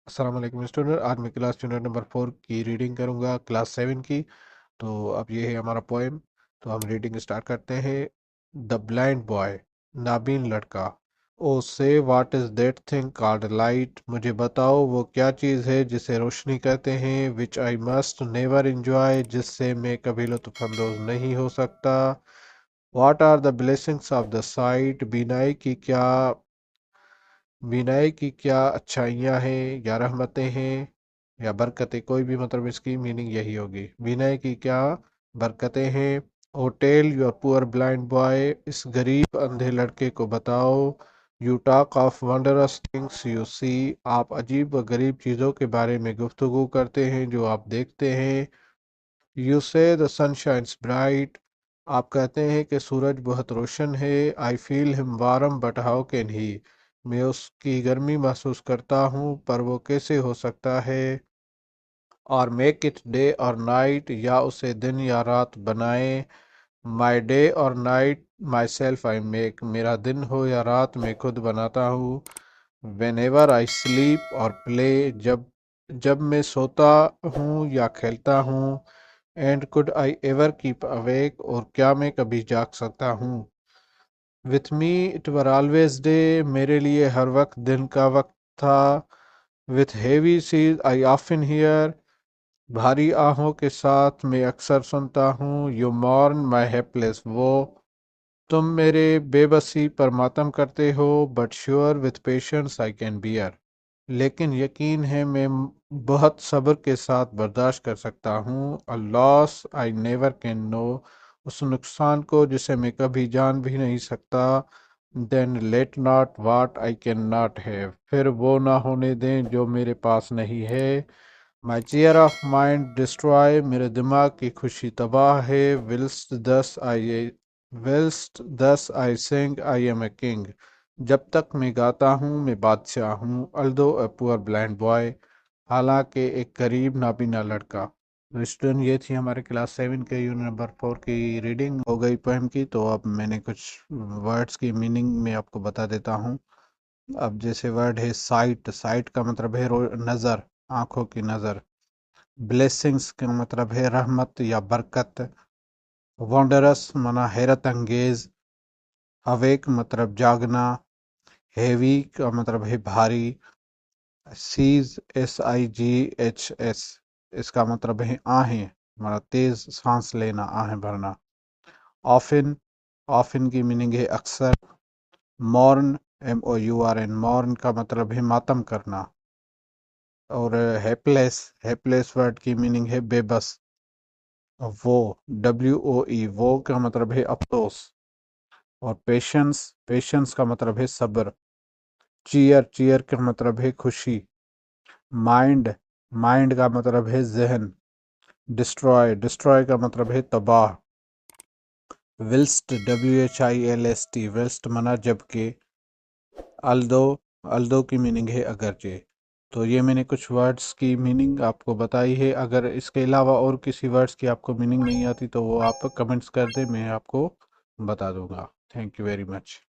السلام علیکم اسٹوڈنٹ، آج میں کلاس یونٹ نمبر 4 کی ریڈنگ کروں گا، کلاس 7 کی۔ تو اب یہ ہے ہمارا پوئم، تو ہم ریڈنگ سٹارٹ کرتے ہیں۔ دا بلائنڈ بوائے، نابین لڑکا۔ او سے what is that thing called light, مجھے بتاؤ وہ کیا چیز ہے جسے روشنی کہتے ہیں۔ Which I must never enjoy, جس سے میں کبھی لطف اندوز نہیں ہو سکتا۔ What are the blessings of the sight, بینائی کی کیا اچھائیاں ہیں یا رحمتیں ہیں یا برکتیں، کوئی بھی مطلب اس کی میننگ یہی ہوگی۔ بینائی کی کیا برکتیں ہیں۔ Oh tell your poor blind boy, اس غریب اندھے لڑکے کو بتاؤ۔ You talk of wondrous things you see, آپ عجیب و غریب چیزوں کے بارے میں گفتگو کرتے ہیں جو آپ دیکھتے ہیں۔ یو سے دا سن شائنس برائٹ، آپ کہتے ہیں کہ سورج بہت روشن ہے۔ آئی فیل ہم warm but how can he, میں اس کی گرمی محسوس کرتا ہوں پر وہ کیسے ہو سکتا ہے۔ اور میک اٹ ڈے اور نائٹ، یا اسے دن یا رات بنائے۔ مائی ڈے اور night my self I make, میرا دن ہو یا رات میں خود بناتا ہوں۔ وین ایور آئی سلیپ اور پلے، جب میں سوتا ہوں یا کھیلتا ہوں۔ And could I ever keep awake، اور کیا میں کبھی جاگ سکتا ہوں۔ with me it were always day، میرے لیے ہر وقت دن کا وقت تھا۔ with heavy seas I often hear، بھاری آہوں کے ساتھ میں اکثر سنتا ہوں۔ you mourn my helpless woe، تم میرے بے بسی پر ماتم کرتے ہو۔ but sure with patience I can bear، لیکن یقین ہے میں بہت صبر کے ساتھ برداشت کر سکتا ہوں۔ a loss I never can know، اس نقصان کو جسے میں کبھی جان بھی نہیں سکتا۔ then let not what I cannot have، پھر وہ نہ ہونے دیں جو میرے پاس نہیں ہے۔ my cheer of mind destroy، میرے دماغ کی خوشی تباہ ہے۔ whilst thus I sing I am a king، جب تک میں گاتا ہوں میں بادشاہ ہوں۔ although a poor blind boy، حالانکہ ایک غریب نابینا لڑکا۔ اسٹوڈنٹ، یہ تھی ہمارے کلاس 7 کے یونٹ نمبر 4 کی ریڈنگ ہو گئی پوئم کی۔ تو اب میں نے کچھ ورڈز کی میننگ میں آپ کو بتا دیتا ہوں۔ اب جیسے ورڈ ہے سائٹ، سائٹ کا مطلب ہے نظر، آنکھوں کی نظر۔ بلیسنگس کا مطلب ہے رحمت یا برکت۔ وانڈرس معنی حیرت انگیز۔ اویک مطلب جاگنا۔ ہیوی کا مطلب ہے بھاری۔ سیز SIGHS، اس کا مطلب ہے آہیں، ہمارا تیز سانس لینا، آہیں بھرنا۔ آفن، آفن کی میننگ ہے اکثر۔ مورن MOURN، مورن کا مطلب ہے ماتم کرنا۔ اور ہیپلیس، ہیپلیس ورڈ کی میننگ ہے بے بس۔ وہ WOE، وہ کا مطلب ہے افسوس۔ اور پیشنس، پیشنس کا مطلب ہے صبر۔ چیئر، چیئر کا مطلب ہے خوشی۔ مائنڈ، مائنڈ کا مطلب ہے ذہن۔ ڈسٹرائے، ڈسٹرائے کا مطلب ہے تباہ۔ وِلسٹ WHILST، وِلسٹ منا جبکہ۔ الدو، الدو کی میننگ ہے اگرچہ۔ تو یہ میں نے کچھ ورڈز کی میننگ آپ کو بتائی ہے۔ اگر اس کے علاوہ اور کسی ورڈز کی آپ کو میننگ نہیں آتی تو وہ آپ کمنٹس کر دیں، میں آپ کو بتا دوں گا۔ Thank you very much.